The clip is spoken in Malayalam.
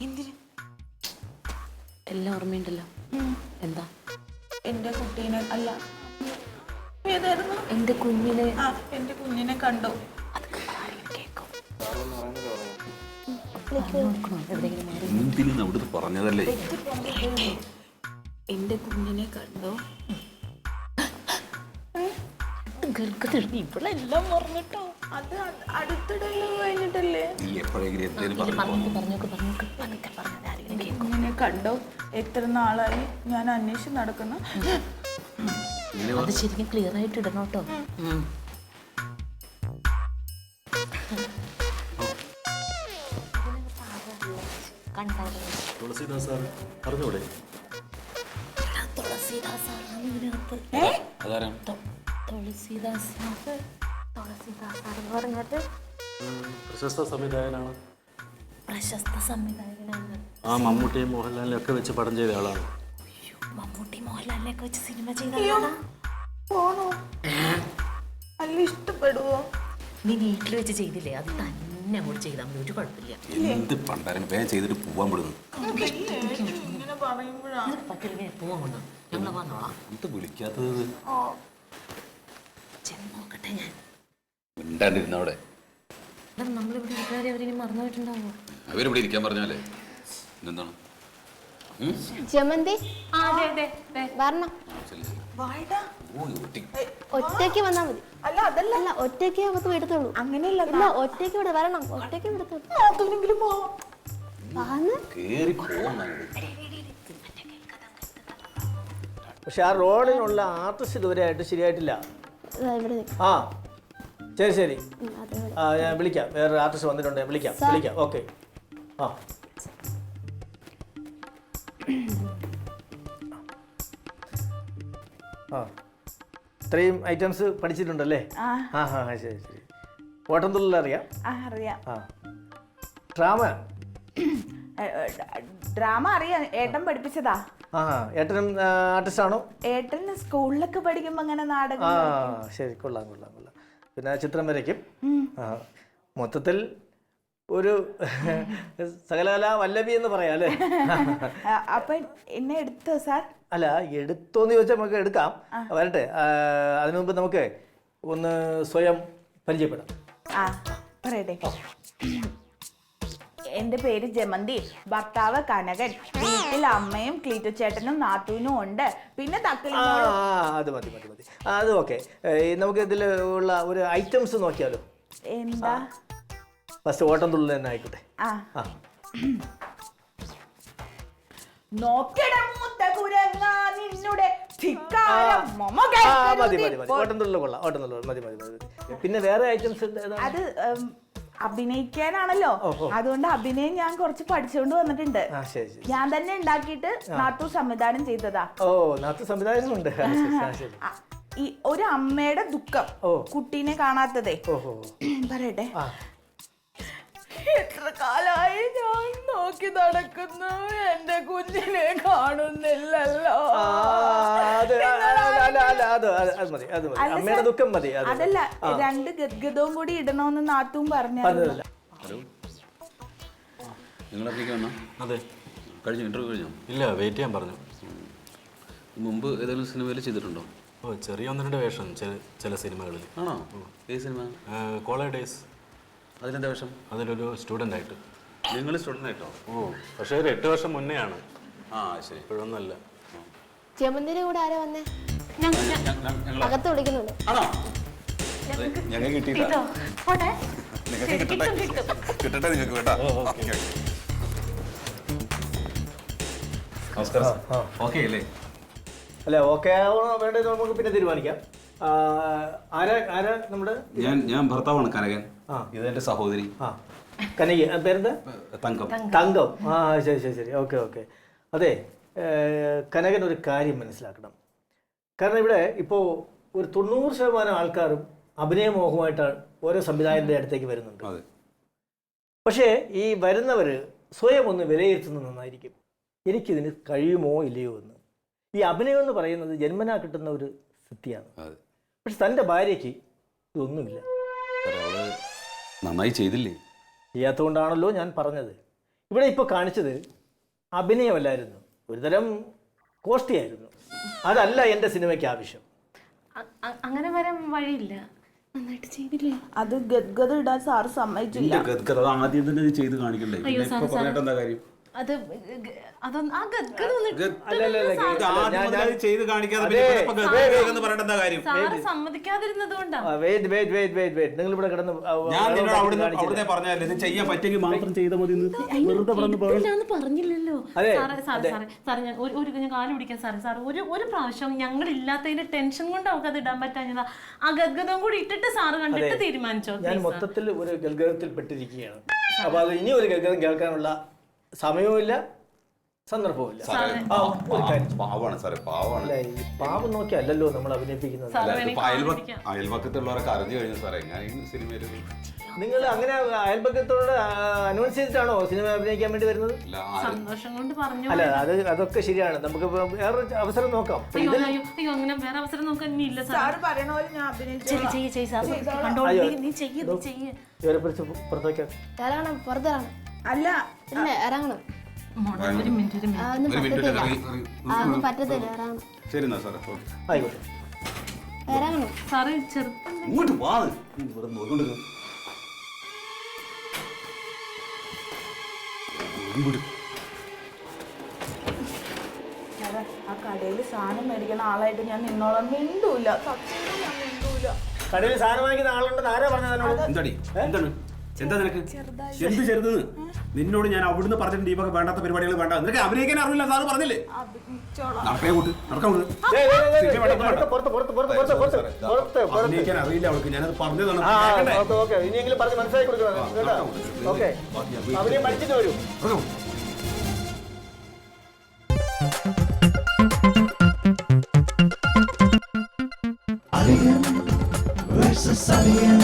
എന്തിന്? എല്ലാം ഓർമ്മയുണ്ടല്ലോ. എന്താ? എന്റെ കുട്ടീനെ അല്ല, ഏതായിരുന്നു? എന്റെ കുഞ്ഞിനെ. ആ, എന്റെ കുഞ്ഞിനെ കണ്ടു. പറഞ്ഞതല്ലേ എന്റെ കുഞ്ഞിനെ കണ്ടോ? ഇവളെല്ലാം പറഞ്ഞിട്ടോ. അത് അടുത്തിടല്ലോ കഴിഞ്ഞിട്ടല്ലേ? കുഞ്ഞിനെ കണ്ടോ? എത്ര നാളായി ഞാൻ അന്വേഷിച്ച് നടക്കുന്നു. അത് ശരിക്കും ക്ലിയർ ആയിട്ട് ഇടണം കേട്ടോ. തുളസീദാസ് സാർ അറിഞ്ഞൂടെ? പ്രശസ്ത സംവിധായകനാണ്. ആ മമ്മൂട്ടിയും മോഹൻലാലിനെ ഒക്കെ വെച്ച് പടം ചെയ്ത ആളാണ്. മമ്മൂട്ടി മോഹൻലാലിനെയൊക്കെ വെച്ച് സിനിമ ചെയ്ത പോണോ? അല്ല, ഇഷ്ടപ്പെടുവോ? നീ വീട്ടിൽ വെച്ച് ചെയ്തില്ലേ? അത് തന്നെ അങ്ങോട്ട് ചെയ്താൽ മതി, ഒരു കുഴപ്പമില്ല. എന്ത് പണ്ടാരം വേഗം ചെയ്തിട്ട് പോവാൻ വിടുന്നു. ഇങ്ങനെ പറയുമ്പോഴാണ് പറ്റില്ലെങ്കിൽ പോവാൻ കൊണ്ടു ഞങ്ങൾ വന്നോളാം. എന്ത് വിളിക്കാത്തത്? ചെന്ന് നോക്കട്ടെ ഞാൻ. മിണ്ടാണ്ടിരുന്ന അവിടെ. നമ്മളിവിടെ വീട്ടുകാരെ അവരിനി മറന്നുപോയിട്ടുണ്ടാവോ? അവരിവിടെ ഇരിക്കാൻ പറഞ്ഞാലേ എന്താണ്? ജമന്തി വരണം. ഒറ്റയ്ക്ക് വന്നാ മതി. അല്ല, അതല്ല. അല്ല, ഒറ്റയ്ക്ക് അകത്ത് വിടത്തുള്ളൂ. അങ്ങനെയല്ല. ഇല്ല, ഒറ്റയ്ക്ക് ഇവിടെ വരണം. ഒറ്റയ്ക്ക് വിടത്തുള്ളൂ. പക്ഷെ ആ റോഡിനുള്ള ആർട്ടിസ്റ്റ് ഇതുവരെയായിട്ട് ശരിയായിട്ടില്ല. ആ ശരി ശരി. ആ ഞാൻ വിളിക്കാം. വേറൊരു ആർട്ടിസ്റ്റ് വന്നിട്ടുണ്ട്, വിളിക്കാം. ഓക്കെ. ആ ആ ഇത്രയും ഐറ്റംസ് പഠിച്ചിട്ടുണ്ടല്ലേ? ആ ശരി ശരി. ഓട്ടംതുള്ളൽ അറിയാം? അറിയാം. ആ ഡ്രാമ അറിയാം, ഏട്ടൻ പഠിപ്പിച്ചതാ. ആ ഏട്ടനും ആർട്ടിസ്റ്റ് ആണോ? ഏട്ടൻ സ്കൂളിലൊക്കെ പഠിക്കുമ്പോ അങ്ങനെ നാടകം. ആ ശരി, കൊള്ളാം. പിന്നെ ചിത്രം വരയ്ക്കും. ആ മൊത്തത്തിൽ ഒരു സകലകലാ വല്ലഭി എന്ന് പറയാം അല്ലേ? അപ്പൊ എന്നെ എടുത്തോ സാർ? അല്ല, എടുത്തോന്ന് ചോദിച്ചാൽ നമുക്ക് എടുക്കാം. വരട്ടെ. അതിനു മുമ്പ് നമുക്ക് ഒന്ന് സ്വയം പരിചയപ്പെടാം. ആ പറയട്ടെ. എന്റെ പേര് ജമന്തി, ഭർത്താവ് കനകൻ, വീട്ടിൽ അമ്മയും ക്ലീറ്റോ ചേട്ടനും നാത്തൂനും ഉണ്ട്, പിന്നെ അത് മതി. അത് ഓക്കെ. നമുക്ക് ഇതിൽ ഉള്ള ഒരു ഐറ്റംസ് നോക്കിയാലോ? എന്താ? ഫസ്റ്റ് ഓട്ടം തുള്ളൽ തന്നെ ആയിക്കോട്ടെ. ഓട്ടം തുള്ളൽ കൊള്ളാം. മതി. പിന്നെ വേറെ ഐറ്റംസ് അത് അഭിനയിക്കാനാണല്ലോ, അതുകൊണ്ട് അഭിനയം ഞാൻ കുറച്ച് പഠിച്ചുകൊണ്ട് വന്നിട്ടുണ്ട്. ഞാൻ തന്നെ ഉണ്ടാക്കിയിട്ട് നാത്തു സംവിധാനം ചെയ്തതാ. ഓ, നാത്തു സംവിധാനങ്ങളുണ്ട്. ഈ ഒരു അമ്മയുടെ ദുഃഖം, കുട്ടീനെ കാണാത്തതേ. പറയട്ടെ. എത്ര കാലായി ഞാൻ നോക്കി നടക്കുന്നു, എന്റെ കുഞ്ഞിനെ കാണുന്നില്ലല്ലോ. അമ്മയുടെ ദുഃഖം മതി. അതല്ല, 2 ഗദ്ഗതവും കൂടി ഇടണോന്ന് നാത്തും പറഞ്ഞു. അതെ. കഴിഞ്ഞു? ഇന്റർവ്യൂ കഴിഞ്ഞോ? ഇല്ല, വെയിറ്റ് ചെയ്യാൻ പറഞ്ഞു. മുമ്പ് ഏതെങ്കിലും സിനിമയിൽ ചെയ്തിട്ടുണ്ടോ? ഓ, ചെറിയ 1-2 വേഷം ചില സിനിമകളിൽ. ആണോ? ഏത് സിനിമ? College days. അതിലെന്താ വേഷം? അതിലൊരു സ്റ്റുഡൻ്റ് ആയിട്ട്. നിങ്ങൾ സ്റ്റുഡൻ്റ് ആയിട്ടോ? ഓ, പക്ഷേ ഒരു 8 വർഷം മുന്നേ ആണ്. ശരി. ഇപ്പോഴൊന്നല്ല. ജമന്തിയുടെ കൂടെ ആരാ വന്നേ? അകത്ത് വിളിക്കുന്നുണ്ട്. ഞങ്ങൾ കിട്ടിയിട്ടോ? കിട്ടട്ടെ നിങ്ങൾക്ക് കേട്ടോ. നമസ്കാരം. ഓക്കെ അല്ലേ? അല്ല, ഓക്കെ ആവണോ വേണ്ടത് നമുക്ക് പിന്നെ തീരുമാനിക്കാം. ആരാ നമ്മുടെ? ഞാൻ ഭർത്താവാണ് കനകൻ. ഇത് എന്റെ സഹോദരി കനകി. പേരെന്താ? തങ്കം. ശരി. ഓക്കെ. അതെ, കനകൻ ഒരു കാര്യം മനസ്സിലാക്കണം. കാരണം ഇവിടെ ഇപ്പോൾ ഒരു 90% ആൾക്കാരും അഭിനയമോഹമായിട്ടാണ് ഓരോ സംവിധായകരുടെ അടുത്തേക്ക് വരുന്നുണ്ട്. പക്ഷേ ഈ വരുന്നവർ സ്വയം ഒന്ന് വിലയിരുത്തുന്നത് നന്നായിരിക്കും. എനിക്കിതിന് കഴിയുമോ ഇല്ലയോ എന്ന്. ഈ അഭിനയം എന്ന് പറയുന്നത് ജന്മനാ കിട്ടുന്ന ഒരു സിദ്ധിയാണ്. പക്ഷെ തൻ്റെ ഭാര്യയ്ക്ക് ഇതൊന്നുമില്ല. നന്നായി ചെയ്തില്ലേ? ചെയ്യാത്തതുകൊണ്ടാണല്ലോ ഞാൻ പറഞ്ഞത്. ഇവിടെ ഇപ്പോൾ കാണിച്ചത് അഭിനയമല്ലായിരുന്നു, ഒരുതരം കോഷ്ടിയായിരുന്നു. അതല്ല എൻ്റെ സിനിമയ്ക്ക് ആവശ്യം. അങ്ങനെ വരാൻ വഴിയില്ല. നന്നായിട്ട് ചെയ്തില്ലേ? അത് ഗദ്ഗത ഇടാൻ സാറ് സമ്മതിച്ചില്ല. ആദ്യം തന്നെ ഇത് ചെയ്ത് കാണിക്കണ്ടേ? അയ്യോ, പിന്നെ ഇപ്പൊ പറഞ്ഞിട്ട് എന്താ കാര്യം? അത് അതൊന്നും ആ ഗദ്ഗത ഒന്ന് ഇത് ആദ്യം മുതലേ ഇത് ചെയ്ത് കാണിക്കാതെ പിന്നെ ഇപ്പൊ എന്ന് പറഞ്ഞിട്ട് എന്താ കാര്യം? സാറ് സമ്മതിക്കാതിരുന്നത് കൊണ്ടാ. നിങ്ങൾ ഇവിടെ കിടന്ന് ഞാൻ നിന്നോട് അവിടുന്ന് പറഞ്ഞാലേ ഇത് ചെയ്യാൻ പറ്റുമെങ്കിൽ മാത്രം ചെയ്താൽ മതി. വെറുതെ പറഞ്ഞില്ലല്ലോ സാറേ. ഞാൻ ഞാൻ കാല് പിടിക്കാൻ സാറേ ഒരു പ്രാവശ്യം ഞങ്ങൾ ഇല്ലാത്തതിന്റെ ടെൻഷൻ കൊണ്ട് അവർക്ക് അത് ഇടാൻ പറ്റാഞ്ഞതാ. ആ ഗദ്ഗതവും കൂടി ഇട്ടിട്ട് സാറ് കണ്ടിട്ട് തീരുമാനിച്ചോ. ഞാൻ മൊത്തത്തിൽ ഒരു ഗൽഗതത്തിൽ പെട്ടിരിക്കുകയാണ്. അപ്പൊ അത് ഇനി ഒരു ഗൽഗതം കേൾക്കാനുള്ള സമയവുമില്ല, സന്ദർഭവുമില്ല. പാവാണ് സാറേ, പാവാണ്. പാവം നോക്കിയല്ലോ നമ്മൾ അഭിനയിപ്പിക്കുന്നത്. അയൽപക്കത്തുള്ളവരൊക്കെ അറിഞ്ഞു കഴിഞ്ഞു സാറേ ഞാൻ ഈ സിനിമയിൽ. നിങ്ങൾ അങ്ങനെ അയൽപക്കത്തോട് അനൗൺസ് ചെയ്തിട്ടാണോ സിനിമ അഭിനയിക്കാൻ വേണ്ടി വരുന്നത്? സന്തോഷം കൊണ്ട് പറഞ്ഞു. അല്ല, അതൊക്കെ ശരിയാണ്. നമുക്ക് വേറെ അവസരം നോക്കാം. അയ്യോ അങ്ങനെ വേറെ അവസരം നോക്കാൻ ഇനി ഇല്ല. സാറ് പറയണ പോലെ ഞാൻ അഭിനയിച്ചു. ഇവരെ പിടിച്ച് പുറത്തേക്ക് ഇറങ്ങണം, പുറത്തിറങ്ങണം. അല്ല ഇല്ല, ഇറങ്ങണം. ഒരു മിനിറ്റ് അതൊന്നും പറ്റത്തില്ല, ഇറങ്ങണം. ശരി എന്നാ സാറേ, ആയിക്കോട്ടെ. ഇറങ്ങണം. സാറേ ചെറുപ്പം ഇങ്ങോട്ട് വാ. വെറുതെ നോക്കിക്കൊണ്ടിരുന്നു. ആ കടയിൽ സാധനം മേടിക്കുന്ന ആളായിട്ട് ഞാൻ നിന്നോളം മിണ്ടൂല. സത്യം ഞാൻ മിണ്ടൂല. കടയിൽ സാധനം വാങ്ങിക്കുന്ന ആളുണ്ടെന്ന് ആരാ പറഞ്ഞത്? എന്താടി എന്താണ് എന്താ നിനക്ക് എന്ത് ചെറുതെന്ന്? നിന്നോട് ഞാൻ അവിടുന്ന് പറഞ്ഞിട്ടുണ്ട് ഈ വക വേണ്ടാത്ത പരിപാടികൾ വേണ്ട. നിനക്ക് അഭിനയിക്കാൻ അറിയില്ല സാറ് പറഞ്ഞില്ലേ? നടക്കേ കൂട്ട് നടക്കാൻ അഭിനയിക്കാൻ അറിയില്ല അവൾക്ക്. ഞാനത് പറഞ്ഞതാണ്. ഇനിയെങ്കിലും പറഞ്ഞ് മനസ്സിലാക്കി കൊടുക്കണം കേട്ടോ. ഓക്കെ, അഭിനയം പഠിച്ചിട്ട് വരൂ. Alien versus Alien.